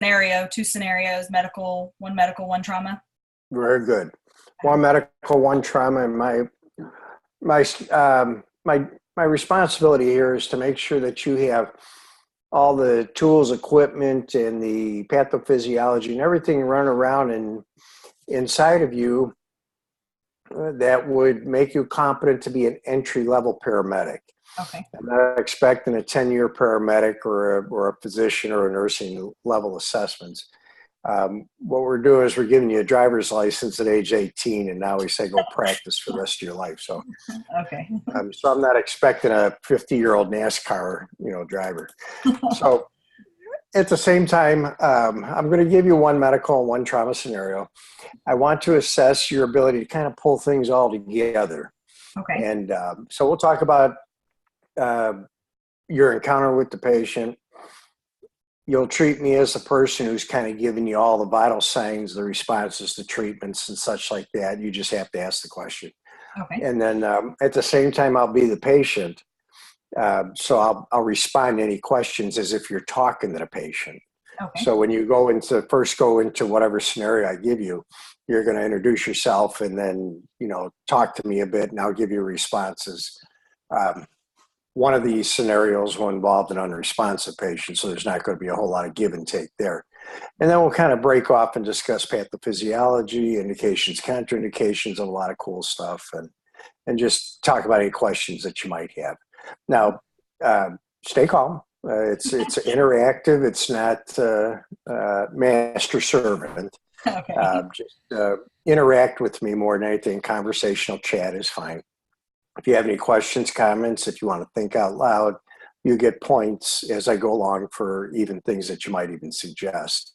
scenario, two scenarios, one medical, one trauma. Very good. One medical, one trauma, and my my responsibility here is to make sure that you have all the tools, equipment, and the pathophysiology and everything run around and inside of you that would make you competent to be an entry-level paramedic. Okay. I'm not expecting a 10-year paramedic or a physician or a nursing level assessments. What we're doing is we're giving you a driver's license at age 18, and now we say go practice for the rest of your life. So, okay. So I'm not expecting a 50-year-old NASCAR, driver. So at the same time, I'm going to give you one medical and one trauma scenario. I want to assess your ability to kind of pull things all together. Okay. And so we'll talk about your encounter with the patient. You'll treat me as the person who's kind of giving you all the vital signs, the responses to treatments and such like that. You just have to ask the question. Okay. And then at the same time, I'll be the patient. So I'll respond to any questions as if you're talking to the patient. Okay. So when you first go into whatever scenario I give you, you're going to introduce yourself and then, talk to me a bit, and I'll give you responses. One of these scenarios will involve an unresponsive patient, so there's not going to be a whole lot of give and take there. And then we'll kind of break off and discuss pathophysiology, indications, contraindications, and a lot of cool stuff, and just talk about any questions that you might have. Now, stay calm. It's interactive. It's not master servant. Okay. Just interact with me more than anything. Conversational chat is fine. If you have any questions, comments, if you want to think out loud, you get points as I go along for even things that you might even suggest.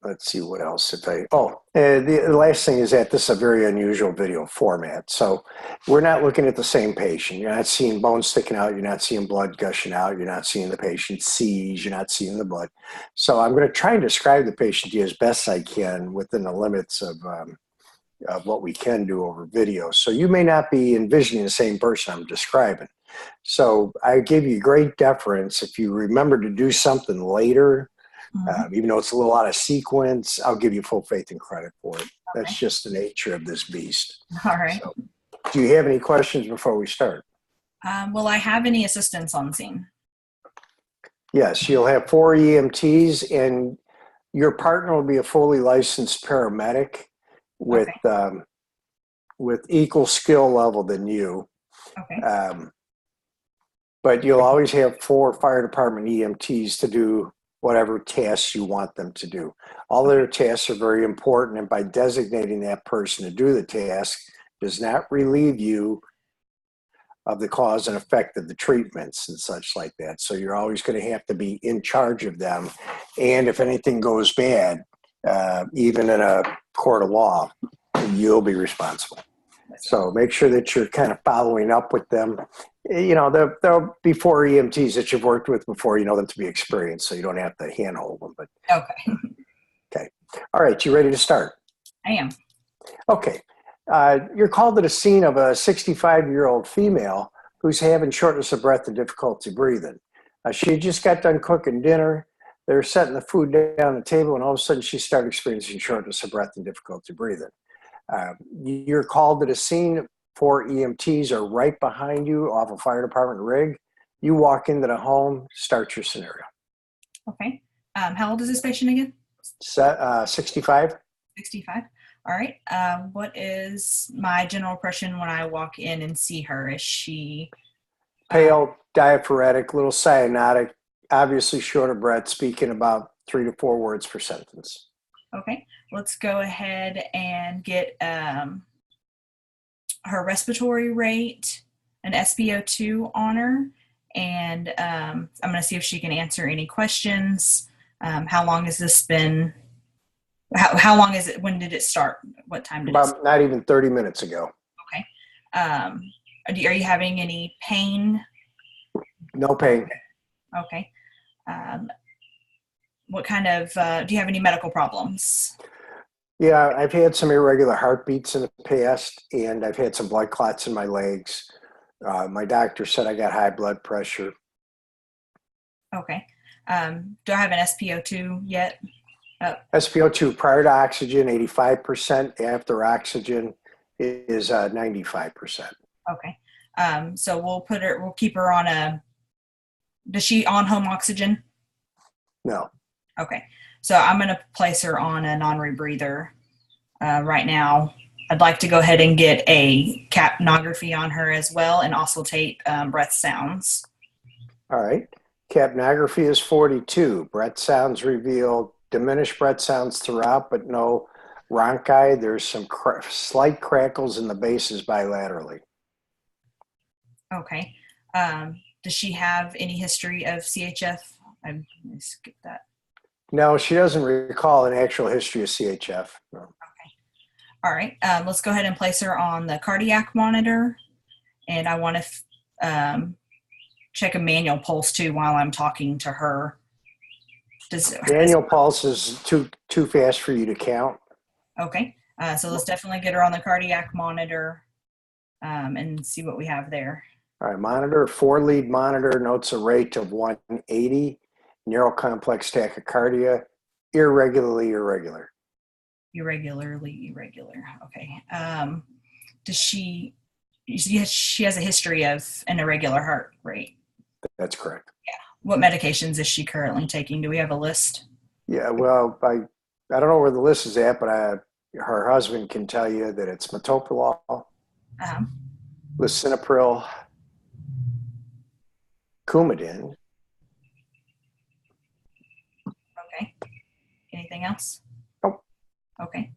Let's see what else. The last thing is that this is a very unusual video format. So we're not looking at the same patient. You're not seeing bones sticking out. You're not seeing blood gushing out. You're not seeing the patient seize. You're not seeing the blood. So I'm going to try and describe the patient to you as best I can within the limits of what we can do over video. So you may not be envisioning the same person I'm describing. So I give you great deference if you remember to do something later. Even though it's a little out of sequence, I'll give you full faith and credit for it. Okay. That's just the nature of this beast. All right. So, do you have any questions before we start? Will I have any assistants on scene? Yes, you'll have 4 EMTs, and your partner will be a fully licensed paramedic with equal skill level than you. Okay. But you'll always have 4 fire department EMTs to do whatever tasks you want them to do. All their tasks are very important, and by designating that person to do the task does not relieve you of the cause and effect of the treatments and such like that. So you're always going to have to be in charge of them. And if anything goes bad, even in a court of law, you'll be responsible. So make sure that you're kind of following up with them. There'll be 4 EMTs that you've worked with before. You know them to be experienced, so you don't have to handhold them. But okay. All right, you ready to start? I am. Okay. You're called to the scene of a 65-year-old female who's having shortness of breath and difficulty breathing. She just got done cooking dinner. They're setting the food down the table, and all of a sudden she started experiencing shortness of breath and difficulty breathing. You're called to the scene. 4 EMTs are right behind you off a fire department rig. You walk into the home, start your scenario. Okay. How old is this patient again? 65. 65. All right. What is my general impression when I walk in and see her? Is she pale, diaphoretic, little cyanotic, obviously short of breath, speaking about 3 to 4 words per sentence? Okay. Let's go ahead and get her respiratory rate, an SpO2 on her, and I'm going to see if she can answer any questions. How long has this been? How long is it? When did it start? What time did it start? Not even 30 minutes ago. Okay. Are you having any pain? No pain. Okay. What kind of, do you have any medical problems? Yeah, I've had some irregular heartbeats in the past, and I've had some blood clots in my legs. My doctor said I got high blood pressure. Okay. Do I have an SpO2 yet? Oh, SpO2 prior to oxygen, 85%. After oxygen is 95%. okay. So we'll keep her on does she on home oxygen? No. Okay. So I'm going to place her on a non-rebreather right now. I'd like to go ahead and get a capnography on her as well and also take breath sounds. All right. Capnography is 42. Breath sounds revealed, diminished breath sounds throughout, but no rhonchi. There's some slight crackles in the bases bilaterally. Okay. Does she have any history of CHF? I'm going to skip that. No, she doesn't recall an actual history of CHF. No. Okay. All right. Let's go ahead and place her on the cardiac monitor. And I want to check a manual pulse too while I'm talking to her. Manual pulse is too fast for you to count. Okay. So let's definitely get her on the cardiac monitor and see what we have there. All right, monitor, 4-lead monitor, notes a rate of 180, narrow complex tachycardia, irregularly irregular. Irregularly irregular. Okay. Does she has a history of an irregular heart rate? That's correct. Yeah. What medications is she currently taking? Do we have a list? Yeah, well, I don't know where the list is at, but her husband can tell you that it's metoprolol, lisinopril, Coumadin. Okay. Anything else? Nope. Okay.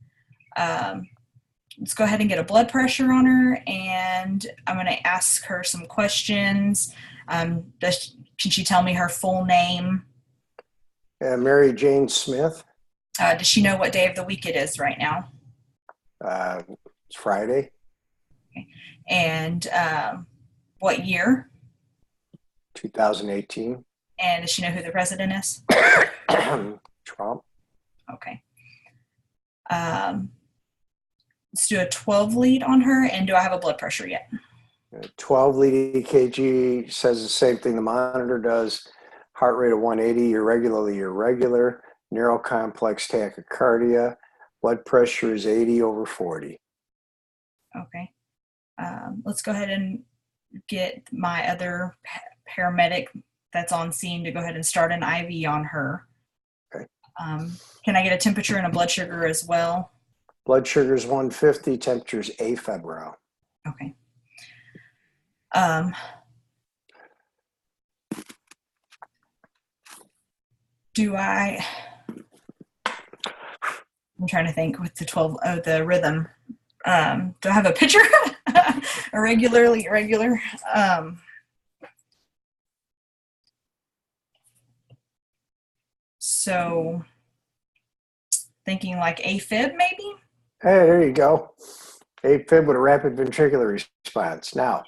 Let's go ahead and get a blood pressure on her, and I'm going to ask her some questions. Can she tell me her full name? Mary Jane Smith. Does she know what day of the week it is right now? It's Friday. Okay. And what year? 2018. And does she know who the president is? Trump. Okay. Let's do a 12 lead on her. And do I have a blood pressure yet? 12 lead EKG says the same thing the monitor does. Heart rate of 180, irregularly irregular. Narrow complex tachycardia. Blood pressure is 80/40. Okay. Let's go ahead and get my other paramedic that's on scene to go ahead and start an IV on her. Okay. Can I get a temperature and a blood sugar as well? Blood sugar is 150, temperature is afebrile. Okay. I'm trying to think with the rhythm. Do I have a picture? Irregularly irregular. So thinking like AFib maybe? Hey, there you go. AFib with a rapid ventricular response. Now,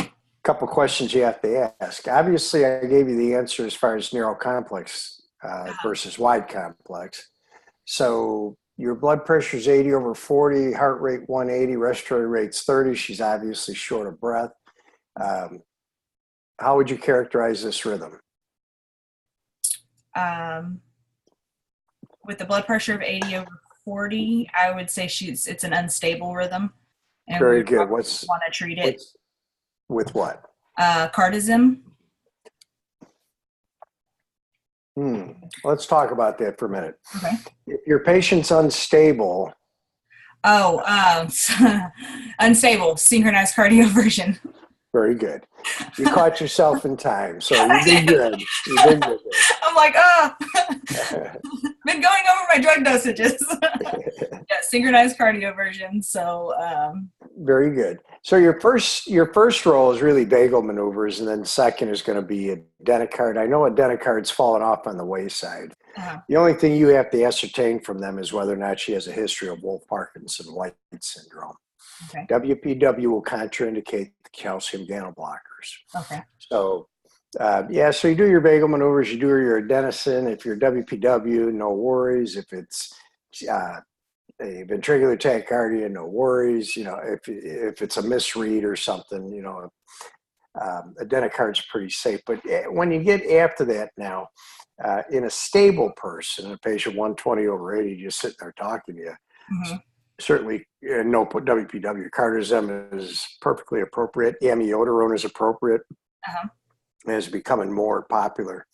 a couple questions you have to ask. Obviously, I gave you the answer as far as narrow complex versus wide complex. So your blood pressure is 80/40, heart rate 180, respiratory rate's 30. She's obviously short of breath. How would you characterize this rhythm? With the blood pressure of 80/40, I would say it's an unstable rhythm. And very good. Want to treat it with what? Cardizem. Let's talk about that for a minute. Okay. If your patient's unstable. Unstable, synchronized cardioversion. Very good. You caught yourself in time, so you did good. You did good. I'm like, been going over my drug dosages. Yeah, synchronized cardioversion. So very good. So your first role is really vagal maneuvers, and then second is going to be adenocard. I know adenocard's fallen off on the wayside. The only thing you have to ascertain from them is whether or not she has a history of Wolff-Parkinson-White syndrome. Okay. WPW will contraindicate the calcium channel blockers. Okay. So, so you do your vagal maneuvers, you do your adenosine. If you're WPW, no worries. If it's a ventricular tachycardia, no worries. You know, if it's a misread or something, you know, Adenocard's pretty safe. But when you get after that now, in a stable person, a patient 120 over 80, just sitting there talking to you, Mm-hmm. certainly no WPW. Cardizem is perfectly appropriate. Amiodarone is appropriate. Uh-huh. Is becoming more popular.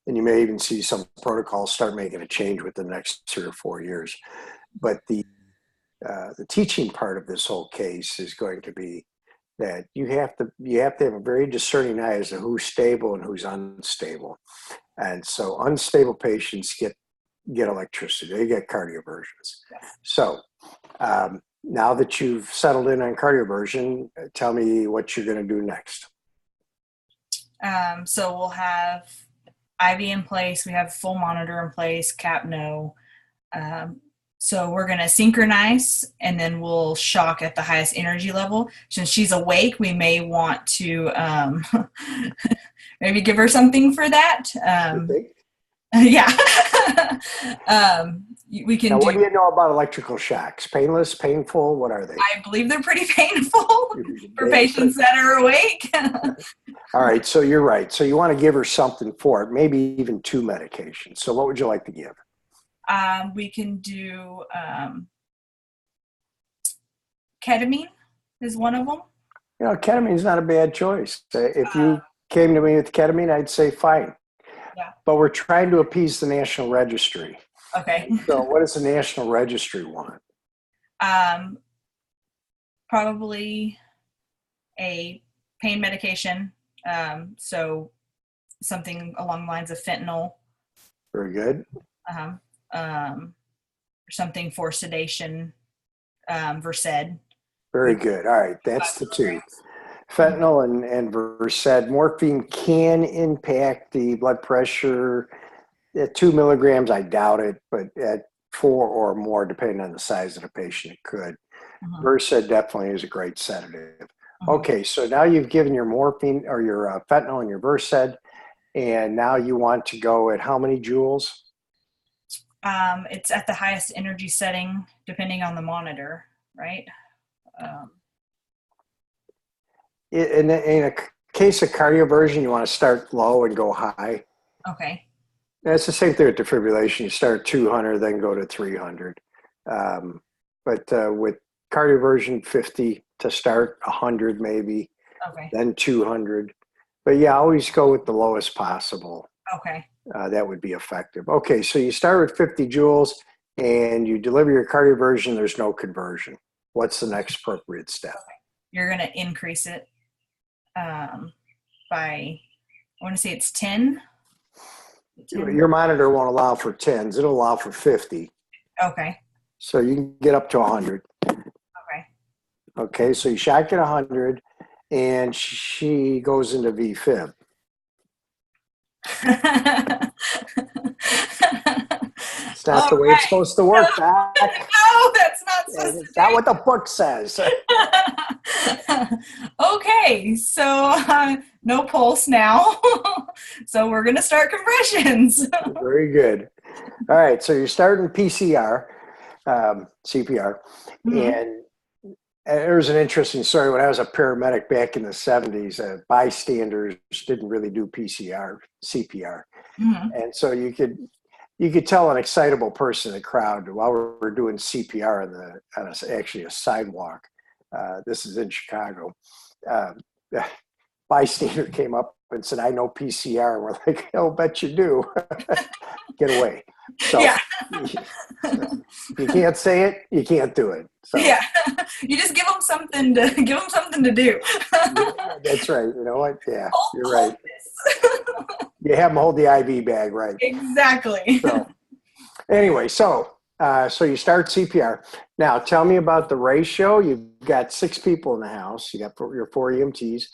And you may even see some protocols start making a change within the next 3 or 4 years. But the teaching part of this whole case is going to be that you have to have a very discerning eye as to who's stable and who's unstable. And so unstable patients get electricity, they get cardioversions. Yes. So now that you've settled in on cardioversion, tell me what you're going to do next. So we'll have IV in place. We have full monitor in place, capno. So we're going to synchronize, and then we'll shock at the highest energy level. Since she's awake, we may want to maybe give her something for that. Yeah. We can now, what do you know about electrical shocks? Painless, painful? What are they? I believe they're pretty painful for patients that are awake. All right, so you're right. So you want to give her something for it, maybe even 2 medications. So what would you like to give? We can do ketamine is one of them. You know, ketamine is not a bad choice. If you came to me with ketamine, I'd say fine. Yeah. But we're trying to appease the National Registry. Okay. So what does the National Registry want? Probably a pain medication. So something along the lines of fentanyl. Very good. Something for sedation, Versed. Very good. All right, that's the 2. Fentanyl and Versed. Morphine can impact the blood pressure. At 2 milligrams, I doubt it, but at 4 or more, depending on the size of the patient, it could. Versed definitely is a great sedative. Okay, so now you've given your morphine or your fentanyl and your Versed, and now you want to go at how many joules? It's at the highest energy setting, depending on the monitor, right? In a case of cardioversion, you want to start low and go high. Okay. It's the same thing with defibrillation. You start 200, then go to 300. But with cardioversion, 50 to start, 100 maybe, Okay. then 200. But yeah, always go with the lowest possible. Okay. That would be effective. Okay, so you start with 50 joules and you deliver your cardioversion, there's no conversion. What's the next appropriate step? Okay. You're going to increase it by, I want to say it's 10. Your monitor won't allow for 10s. It'll allow for 50. Okay. So you can get up to 100. Okay. Okay, so you shock at 100 and she goes into VFib. It's not the way it's supposed to work, Doc. No, that's not supposed to be. It's not what the book says. Okay, so no pulse now. So we're going to start compressions. Very good. All right, so you're starting CPR. And there's an interesting story. When I was a paramedic back in the 70s, bystanders didn't really do CPR. And so you could tell an excitable person in the crowd while we're doing CPR on actually a sidewalk. This is in Chicago. Bystander came up and said, "I know PCR." And we're like, "I'll bet you do." Get away. So yeah. you can't say it, you can't do it. So yeah, you just give them something to do. That's right. You know what? Yeah, you're right. You have them hold the IV bag, right? Exactly. So anyway, so you start CPR. Now, tell me about the ratio. You've got 6 people in the house. You got your 4 EMTs.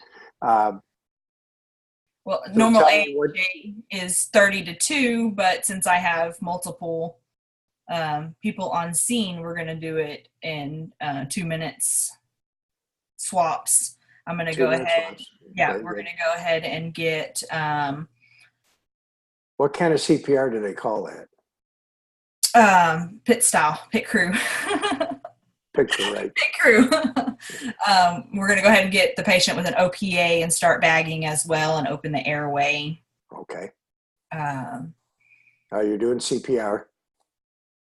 Well, normal AJ is 30-2, but since I have multiple people on scene, we're going to do it in 2 minutes swaps. I'm going to go ahead. Yeah, we're going to go ahead and get. What kind of CPR do they call that? Pit style, pit crew. Pick the right. Pit crew. We're going to go ahead and get the patient with an OPA and start bagging as well and open the airway. Okay. Um, You're doing CPR.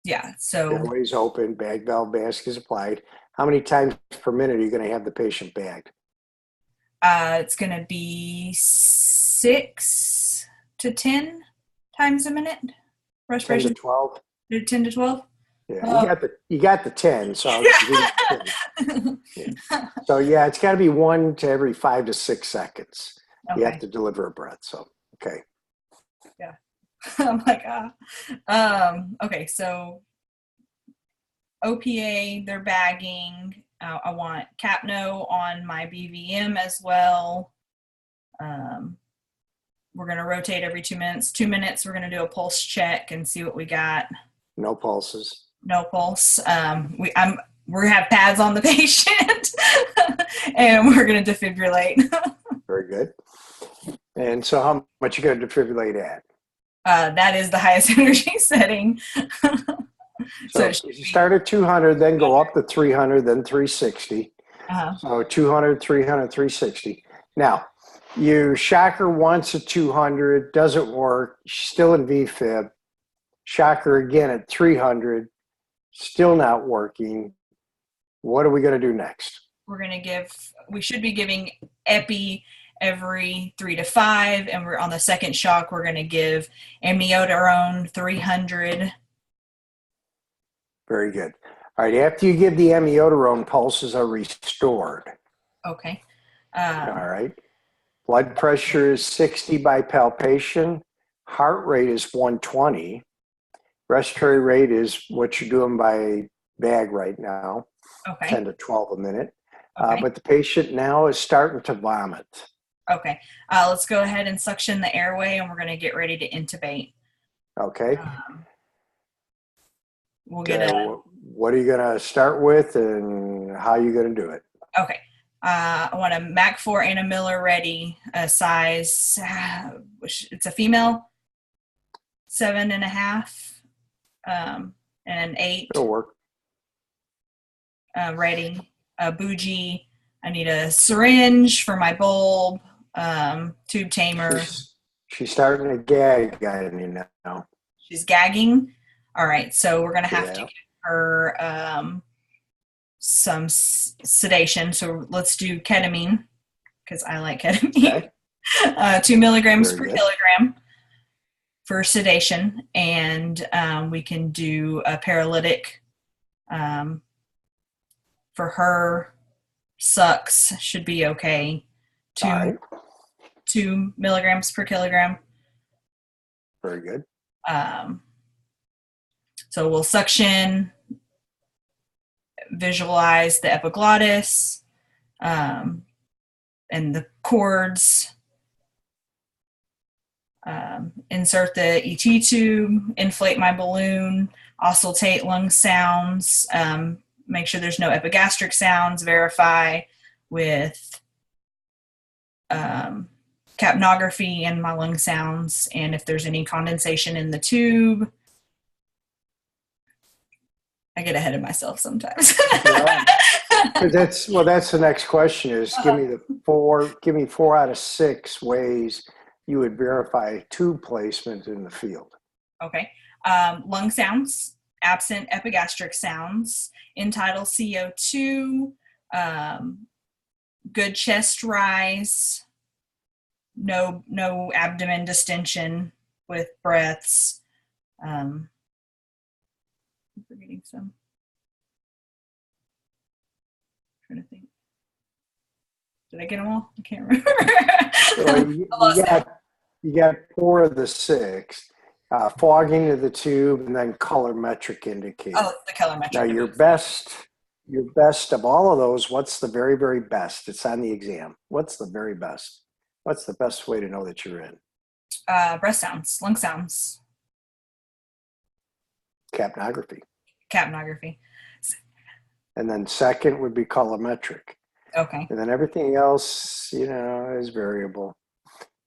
yeah, so Airway's open, bag valve mask is applied. How many times per minute are you going to have the patient bagged? it's going to be 6 to 10 times a minute. 10 Respiration. to 12? 10 to 12? Yeah, you got the 10, so I'll give you the 10. Yeah. So yeah, it's got to be 1 to every 5 to 6 seconds. Okay. You have to deliver a breath. So okay. Yeah. I'm like, okay, so OPA, they're bagging. I want Capno on my BVM as well. We're going to rotate every 2 minutes. 2 minutes, we're going to do a pulse check and see what we got. No pulses. No pulse. We have pads on the patient, and we're going to defibrillate. Very good. And so how much you going to defibrillate at? That is the highest energy setting. So you start at 200, then go up to 300, then 360. So 200, 300, 360. Now, you shock her once at 200, doesn't work, she's still in VFib. Shock her again at 300, still not working. What are we going to do next? We should be giving epi every 3 to 5, and we're on the second shock, we're going to give amiodarone 300. Very good. All right, after you give the amiodarone, pulses are restored. Okay. All right. Blood pressure is 60 by palpation. Heart rate is 120. Respiratory rate is what you're doing by bag right now, Okay. 10 to 12 a minute. Okay. But the patient now is starting to vomit. Okay. Let's go ahead and suction the airway, and we're going to get ready to intubate. Okay. We'll get what are you going to start with, and how are you going to do it? Okay. I want a Mac 4 Anna Miller ready, size, it's a female, 7.5, and 8. It'll work. Ready. Bougie. I need a syringe for my bulb, tube tamer. She's starting to gag at me now. She's gagging. All right, so we're going to have to give her some sedation. So let's do ketamine, because I like ketamine. Okay. 2 milligrams per kilogram for sedation. And we can do a paralytic for her. Sucks should be okay. 2 milligrams per kilogram. Very good. So we'll suction, visualize the epiglottis, and the cords, insert the ET tube, inflate my balloon, auscultate lung sounds, make sure there's no epigastric sounds, verify with capnography and my lung sounds, and if there's any condensation in the tube. I get ahead of myself sometimes. That's the next question is give me 4 out of 6 ways you would verify tube placement in the field. Okay. Lung sounds, absent epigastric sounds, end-tidal CO2, good chest rise, no abdomen distension with breaths. I'm forgetting some. I'm trying to think. Did I get them all? I can't remember. Well, you got 4 of the 6. Fogging of the tube, and then colorimetric indicator. Oh, the colorimetric. Now your best of all of those, what's the very, very best? It's on the exam. What's the very best? What's the best way to know that you're in? Breath sounds, lung sounds. Capnography. And then second would be colorimetric. Okay. And then everything else, is variable.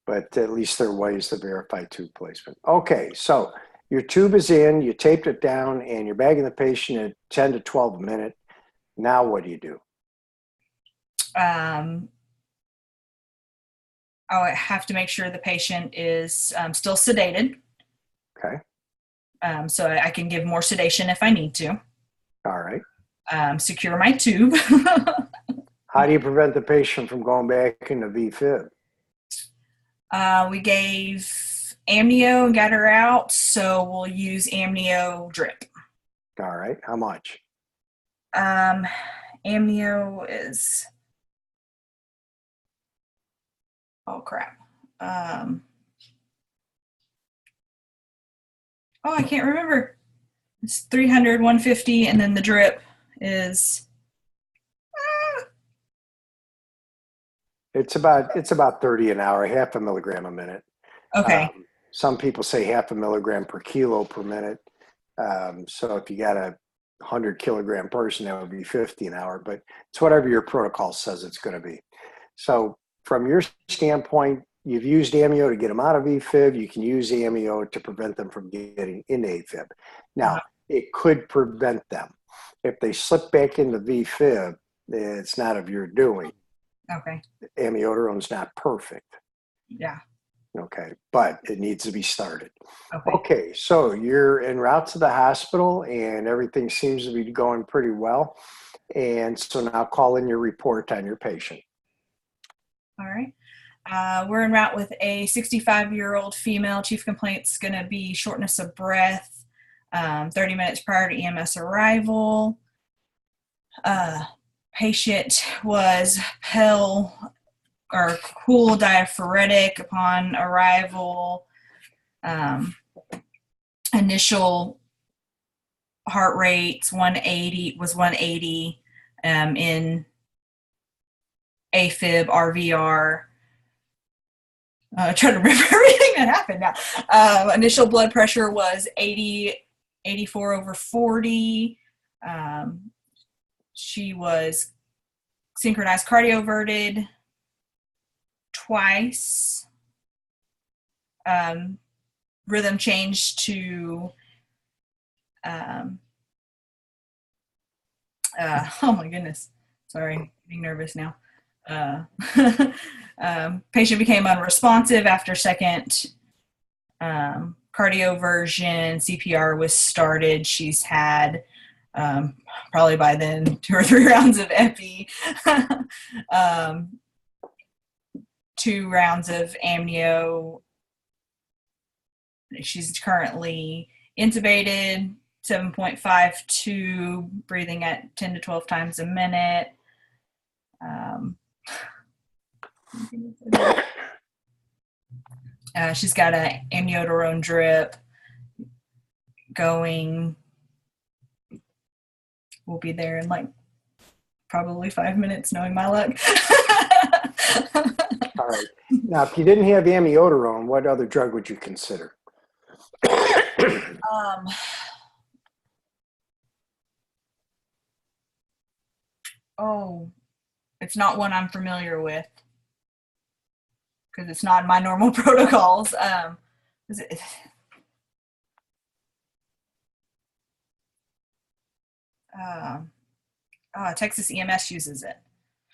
But at least there are ways to verify tube placement. Okay, so your tube is in, you taped it down, and you're bagging the patient at 10 to 12 a minute. Now what do you do? I would have to make sure the patient is still sedated. Okay. So I can give more sedation if I need to. All right. Secure my tube. How do you prevent the patient from going back into VFib? We gave amnio and got her out, so we'll use amnio drip. All right. How much? Amnio is, oh crap. Oh, I can't remember. It's 300, 150, and then the drip is. It's about 30 an hour, half a milligram a minute. Okay. Some people say half a milligram per kilo per minute. So if you got a 100 kilogram person, that would be 50 an hour, but it's whatever your protocol says it's going to be. So from your standpoint, you've used amnio to get them out of AFib. You can use amnio to prevent them from getting into AFib. Now, it could prevent them. If they slip back into VFib, it's not of your doing. Okay. Amiodarone's not perfect. Yeah. Okay, but it needs to be started. Okay. Okay, so you're en route to the hospital and everything seems to be going pretty well. And so now call in your report on your patient. All right. We're en route with a 65-year-old female. Chief complaint's going to be shortness of breath, 30 minutes prior to EMS arrival. Patient was pale or cool diaphoretic upon arrival. Initial heart rate was 180 in AFib, RVR. Trying to remember everything that happened now. Initial blood pressure was 84 over 40. She was synchronized cardioverted twice. Rhythm changed to, oh my goodness, sorry, getting nervous now. Patient became unresponsive after second cardioversion. CPR was started. She's had probably by then 2 or 3 rounds of epi, 2 rounds of amnio. She's currently intubated, 7.52, breathing at 10 to 12 times a minute. She's got an amiodarone drip going. We'll be there in like probably 5 minutes, knowing my luck. All right. Now, if you didn't have amiodarone, what other drug would you consider? Oh, it's not one I'm familiar with because it's not in my normal protocols. Is it? Texas EMS uses it.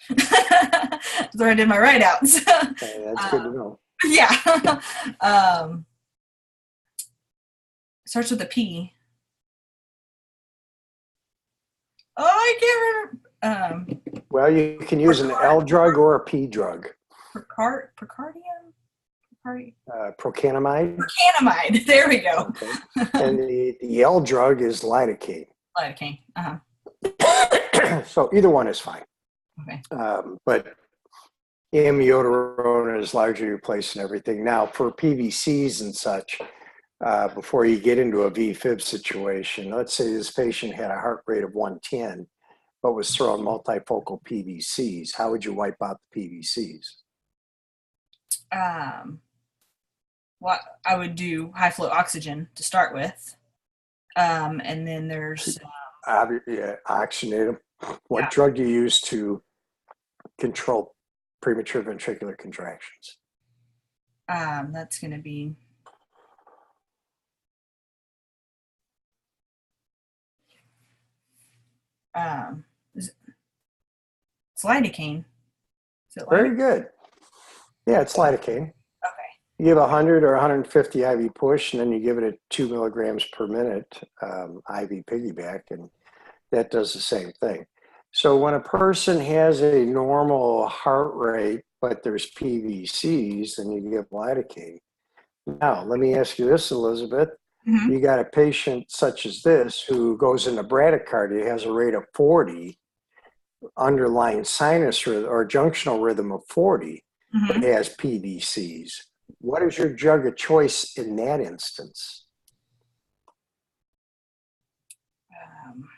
That's where I did my write-outs. Okay, that's good to know. Yeah. Starts with a P. Oh, I can't remember. Well, you can use an L drug or a P drug. Procardium? Procanamide. Procanamide. There we go. Okay. And the L drug is lidocaine. Lidocaine. So either one is fine. Okay. But amiodarone is largely replacing everything. Now, for PVCs and such, before you get into a VFib situation, let's say this patient had a heart rate of 110, but was throwing multifocal PVCs. How would you wipe out the PVCs? Well, I would do high flow oxygen to start with. And then there's oxygenate them. What drug do you use to control premature ventricular contractions? That's going to be It's lidocaine. Is it Very lidocaine? good. Yeah, it's lidocaine. Okay. You give 100 or 150 IV push, and then you give it at 2 milligrams per minute IV piggyback, and that does the same thing. So when a person has a normal heart rate, but there's PVCs, then you give lidocaine. Now, let me ask you this, Elizabeth. Mm-hmm. You got a patient such as this who goes into bradycardia, has a rate of 40, underlying sinus rhythm or junctional rhythm of 40, but Mm-hmm. has PVCs. What is your drug of choice in that instance? Um,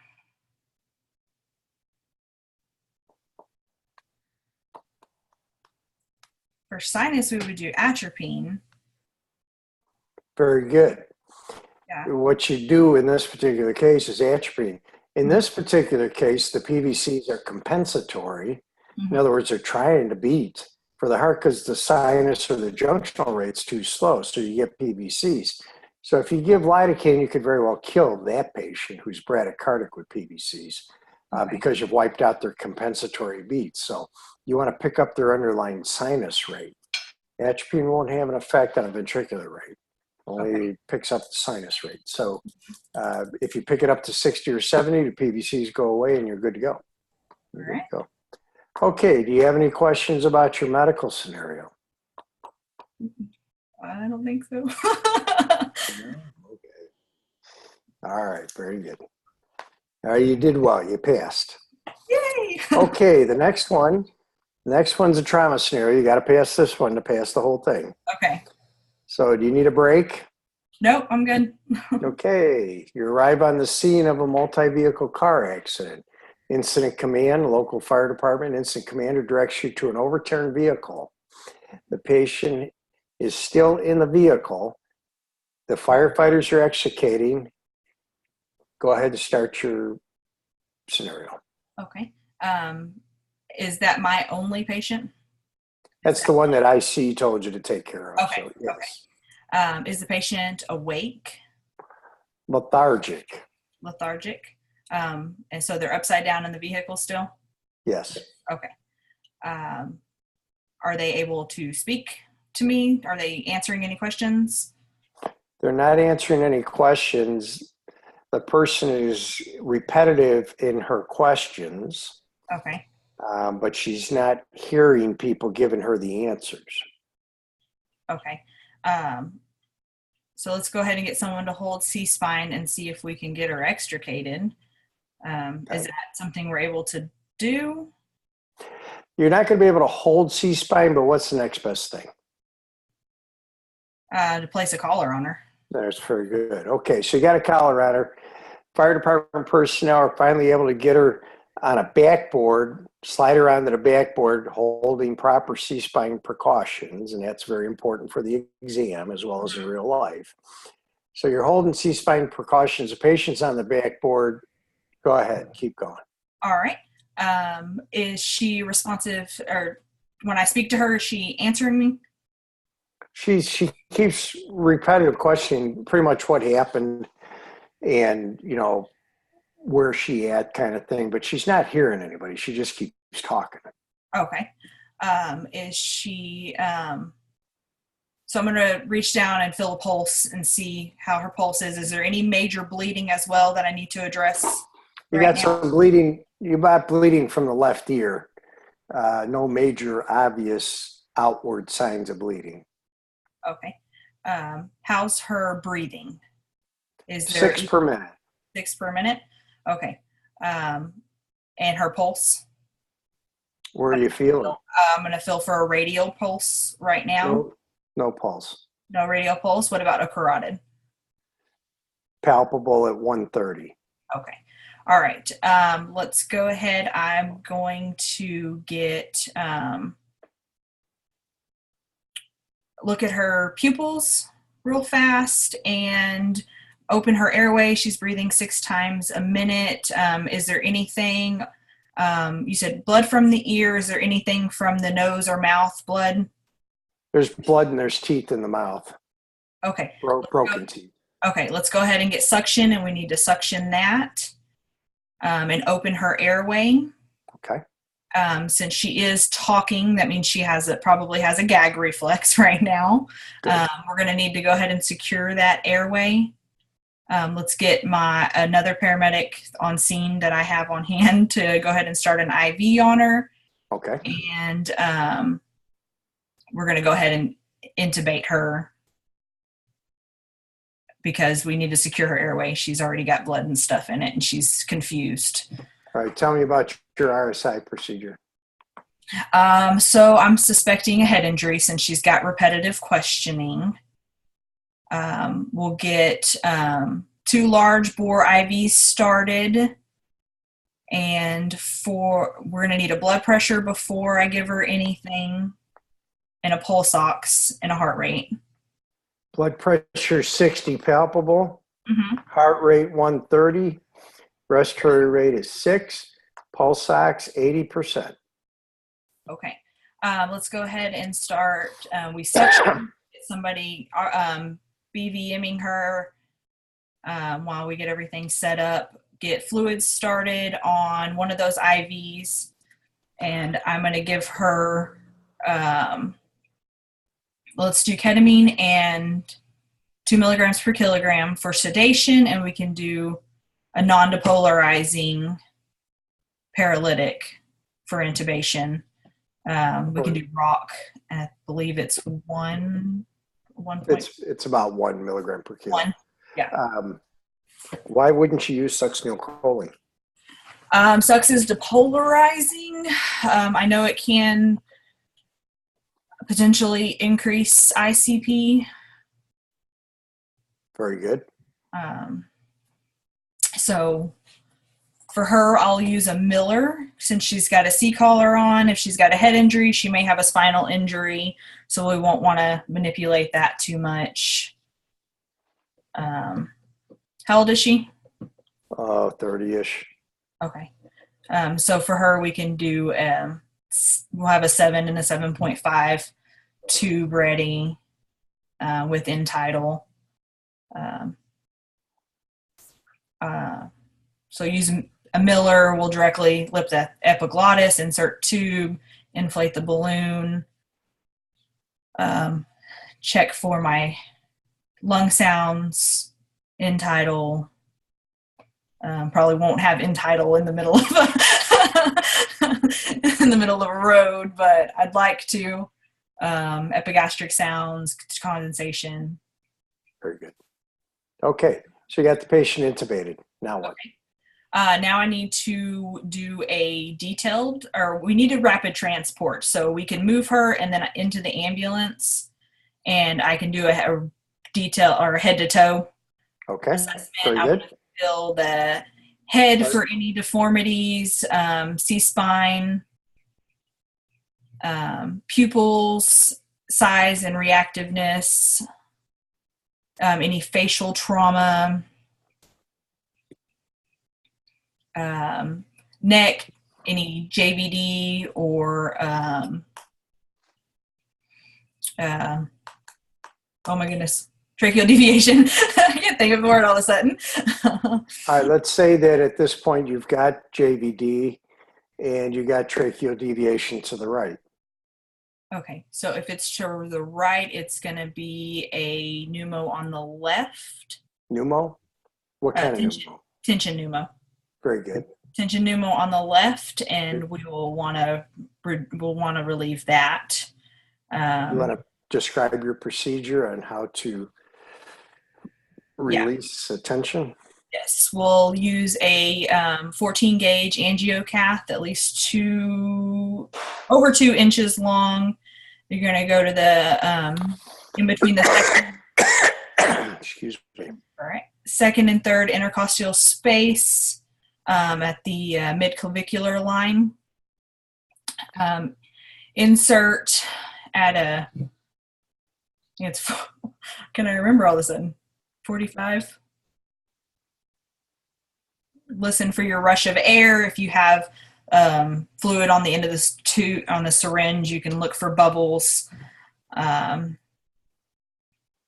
for sinus, we would do atropine. Very good. Yeah. What you do in this particular case is atropine. In Mm-hmm. this particular case, the PVCs are compensatory. In Mm-hmm. other words, they're trying to beat for the heart because the sinus or the junctional rate's too slow, so you get PVCs. So if you give lidocaine, you could very well kill that patient who's bradycardic with PVCs Okay. because you've wiped out their compensatory beats. So you want to pick up their underlying sinus rate. Atropine won't have an effect on a ventricular rate, Okay. only picks up the sinus rate. So if you pick it up to 60 or 70, the PVCs go away and you're good to go. You're All good right. to go. Okay, do you have any questions about your medical scenario? I don't think so. No? Okay. All right, very good. All right, you did well. You passed. Yay! Okay, the next one. Next one's a trauma scenario. You got to pass this one to pass the whole thing. Okay. So do you need a break? Nope, I'm good. Okay, you arrive on the scene of a multi-vehicle car accident. Incident command, local fire department, incident commander directs you to an overturned vehicle. The patient is still in the vehicle. The firefighters are extricating. Go ahead and start your scenario. Okay. Is that my only patient? That's the one that IC told you to take care of. Okay. So yes. Okay. Is the patient awake, Lethargic. lethargic? And so they're upside down in the vehicle still? Yes. Okay. Are they able to speak to me? Are they answering any questions? They're not answering any questions. The person is repetitive in her questions, Okay. but she's not hearing people giving her the answers. Okay. So let's go ahead and get someone to hold C-spine and see if we can get her extricated. Is that something we're able to do? You're not going to be able to hold C-spine, but what's the next best thing? To place a collar on her. That's very good. Okay, so you got a collar on her. Fire department personnel are finally able to get her on a backboard, slide her onto the backboard, holding proper C-spine precautions, and that's very important for the exam as well as in real life. So you're holding C-spine precautions. The patient's on the backboard. Go ahead, keep going. All right. Is she responsive, or when I speak to her, is she answering me? She keeps repetitive questioning pretty much what happened and, you know, where she at kind of thing, but she's not hearing anybody. She just keeps talking. Okay. Is she, so I'm going to reach down and feel a pulse and see how her pulse is. Is there any major bleeding as well that I need to address? You got some bleeding. You got bleeding from the left ear. No major obvious outward signs of bleeding. Okay. How's her breathing? Is there 6 per minute. 6 per minute? Okay. And her pulse? Where are you feeling? I'm going to feel for a radial pulse right now. No pulse. No radial pulse. What about a carotid? Palpable at 130. Okay. All right. Let's go ahead. I'm going to get look at her pupils real fast and open her airway. She's breathing 6 times a minute. Is there anything, you said blood from the ear. Is there anything from the nose or mouth blood? There's blood and there's teeth in the mouth. Okay. Broken teeth. Okay, let's go ahead and get suction, and we need to suction that and open her airway. Okay. Since she is talking, that means she probably has a gag reflex right now. We're going to need to go ahead and secure that airway. Let's get another paramedic on scene that I have on hand to go ahead and start an IV on her. Okay. And we're going to go ahead and intubate her because we need to secure her airway. She's already got blood and stuff in it, and she's confused. All right. Tell me about your RSI procedure. So I'm suspecting a head injury since she's got repetitive questioning. We'll get 2 large bore IVs started, and we're going to need a blood pressure before I give her anything, and a pulse ox and a heart rate. Blood pressure 60 palpable, Mm-hmm. heart rate 130, respiratory rate is 6, pulse ox 80%. Okay. Let's go ahead and start. We suction, get somebody BVMing her while we get everything set up. Get fluids started on one of those IVs, and I'm going to give her, let's do ketamine and 2 milligrams per kilogram for sedation, and we can do a non-depolarizing paralytic for intubation. We can do rock, and I believe it's 1. It's about 1 milligram per kilo. 1, yeah. Why wouldn't you use succinylcholine? Sux is depolarizing. I know it can potentially increase ICP. Very good. So for her, I'll use a Miller since she's got a C-collar on. If she's got a head injury, she may have a spinal injury, so we won't want to manipulate that too much. How old is she? 30-ish. Okay. So for her, we can do, we'll have a 7 and a 7.5 tube ready with end-tidal. So use a Miller, we'll directly lip the epiglottis, insert tube, inflate the balloon, check for my lung sounds, end-tidal. Probably won't have end-tidal in the middle of in the middle of a road, but I'd like to. Epigastric sounds, condensation. Very good. Okay, so you got the patient intubated. Now what? Okay. Now I need to do we need a rapid transport. So we can move her and then into the ambulance, and I can do a detail or a head to toe assessment. Very good. I want to feel the head for any deformities, C-spine, pupils, size and reactiveness, any facial trauma, neck, any JVD or oh my goodness, tracheal deviation. I can't think of the word all of a sudden. All right, let's say that at this point you've got JVD and you got tracheal deviation to the right. Okay, so if it's to the right, it's going to be a pneumo on the left. Pneumo? What kind of pneumo? Tension pneumo. Very good. Tension pneumo on the left, and we will want to relieve that. You want to describe your procedure on how to release tension? Yes, we'll use a 14 gauge angiocath, at least over 2 inches long. You're going to go to the in between the second, excuse me. all right, second and third intercostal space at the midclavicular line. Insert at can I remember all of a sudden? 45. Listen for your rush of air. If you have fluid on the end of this on the syringe, you can look for bubbles. And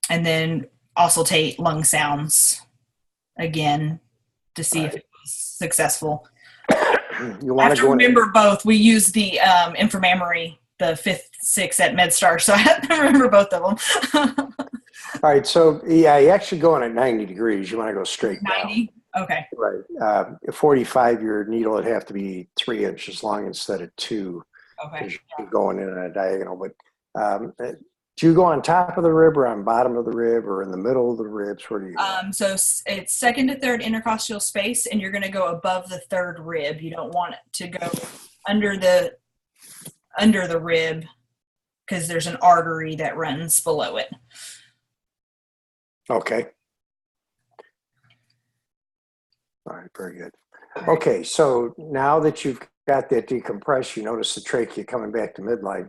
then auscultate lung sounds again to see if it was successful. You I want have to to go in. remember both. We use the infirmary, the 5th, 6th at MedStar, so I have to remember both of them. All right, so yeah, you actually go in at 90 degrees. You want to go straight down. 90? Okay. Right. 45, your needle would have to be 3 inches long instead of 2, Okay. because you're going in on a diagonal. But do you go on top of the rib or on bottom of the rib or in the middle of the ribs? Where do you go? So it's 2nd to 3rd intercostal space, and you're going to go above the 3rd rib. You don't want it to go under the rib because there's an artery that runs below it. Okay. All right, very good. Okay, so now that you've got that decompressed, you notice the trachea coming back to midline,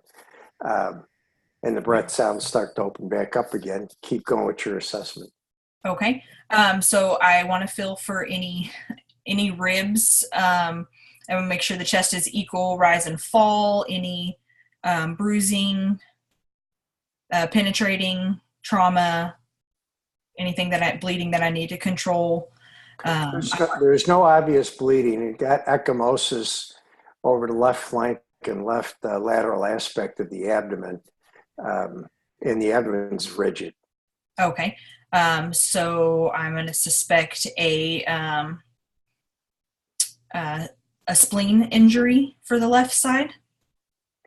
and the breath sounds start to open back up again. Keep going with your assessment. Okay. So I want to feel for any ribs. I want to make sure the chest is equal, rise and fall, any bruising, penetrating, trauma, anything bleeding that I need to control. There's no obvious bleeding. You got ecchymosis over the left flank and left lateral aspect of the abdomen, and the abdomen's rigid. Okay. So I'm going to suspect a spleen injury for the left side.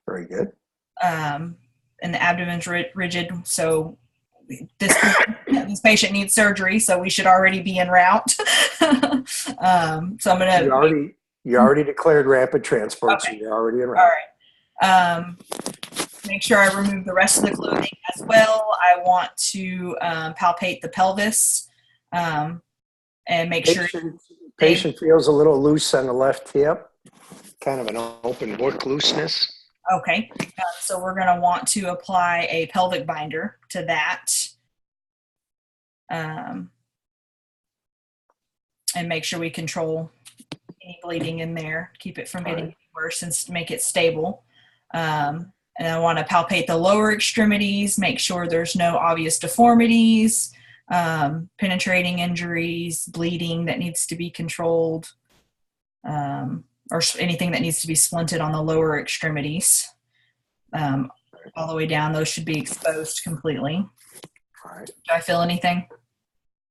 Very good. And the abdomen's rigid, so this patient needs surgery, so we should already be en route. So I'm gonna. You already declared rapid transport, Okay. so you're already en route. All right. Make sure I remove the rest of the clothing as well. I want to palpate the pelvis and make sure. Patient feels a little loose on the left hip, kind of an open book looseness. Okay, so we're going to want to apply a pelvic binder to that. And make sure we control any bleeding in there, keep it from getting worse and make it stable. And I want to palpate the lower extremities, make sure there's no obvious deformities, penetrating injuries, bleeding that needs to be controlled, or anything that needs to be splinted on the lower extremities. All the way down, those should be exposed completely. All right. Do I feel anything?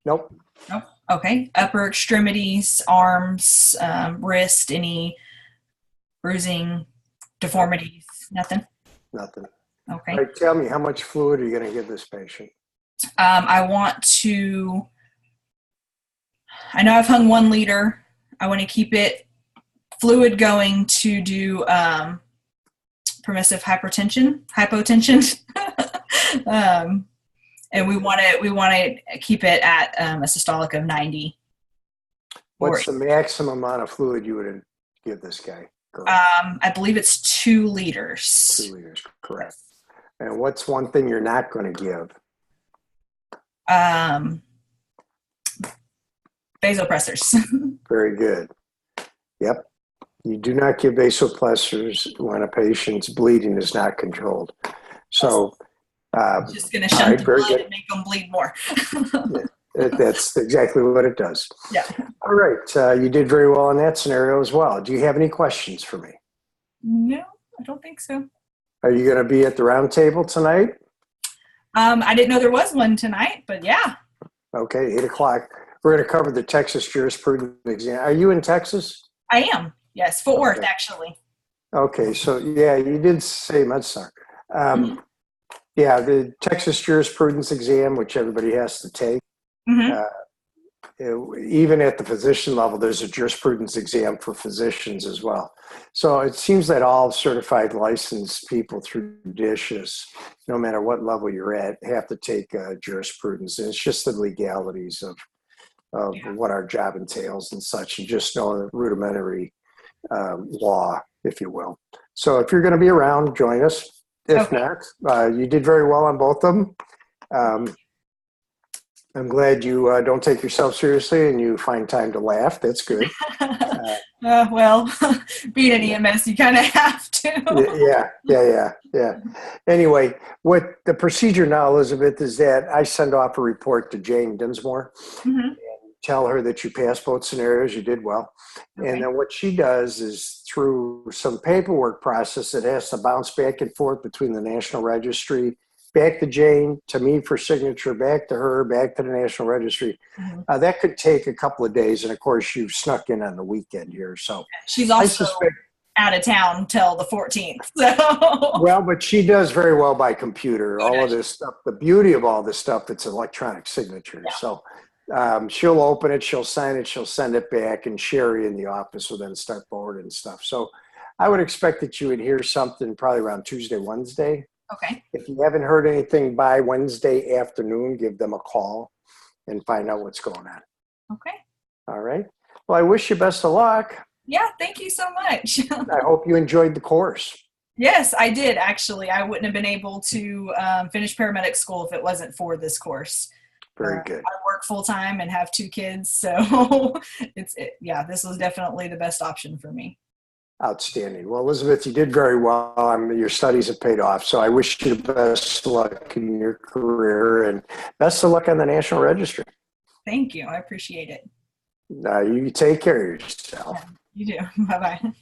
Nope. Nope. Okay. Upper extremities, arms, wrist, any bruising, deformities, nothing? Nothing. Okay. All right, tell me, how much fluid are you going to give this patient? I know I've hung 1 liter. I want to keep it fluid going to do permissive hypotension. And we want to keep it at a systolic of 90. What's the maximum amount of fluid you would give this guy? I believe it's 2 liters. 2 liters, correct. And what's one thing you're not going to give? Vasopressors. Very good. Yep. You do not give vasopressors when a patient's bleeding is not controlled. So, just going to shunt the blood and make them bleed more. Yeah, that's exactly what it does. Yeah. All right. You did very well in that scenario as well. Do you have any questions for me? No, I don't think so. Are you going to be at the round table tonight? I didn't know there was one tonight, but yeah. Okay, 8 o'clock. We're going to cover the Texas jurisprudence exam. Are you in Texas? I am. Yes, Fort Worth, actually. Okay, so yeah, you did say MedStar. Yeah, the Texas jurisprudence exam, which everybody has to take. Even at the physician level, there's a jurisprudence exam for physicians as well. So it seems that all certified licensed people through dishes, no matter what level you're at, have to take jurisprudence. And it's just the legalities of what our job entails and such, and just know the rudimentary law, if you will. So if you're going to be around, join us. If not, you did very well on both of them. I'm glad you don't take yourself seriously and you find time to laugh. That's good. Well, being an EMS, you kind of have to. Yeah. Anyway, what the procedure now, Elizabeth, is that I send off a report to Jane Dinsmore. And tell her that you passed both scenarios, you did well. Okay. And then what she does is through some paperwork process that has to bounce back and forth between the National Registry, back to Jane, to me for signature, back to her, back to the National Registry. That could take a couple of days. And of course, you snuck in on the weekend here. So she's I also suspect, out of town till the 14th. So well, but she does very well by computer. All of this stuff, the beauty of all this stuff, it's electronic signatures. Yeah. So she'll open it, she'll sign it, she'll send it back, and Sherry in the office will then start forwarding stuff. So I would expect that you would hear something probably around Tuesday, Wednesday. Okay. If you haven't heard anything by Wednesday afternoon, give them a call and find out what's going on. Okay. All right. Well, I wish you best of luck. Yeah, thank you so much. I hope you enjoyed the course. Yes, I did actually. I wouldn't have been able to finish paramedic school if it wasn't for this course. Very good. I work full time and have 2 kids, so this was definitely the best option for me. Outstanding. Well, Elizabeth, you did very well. Your studies have paid off. So I wish you the best luck in your career and best of luck on the National Registry. Thank you. I appreciate it. You take care of yourself. Yeah, you do. Bye-bye.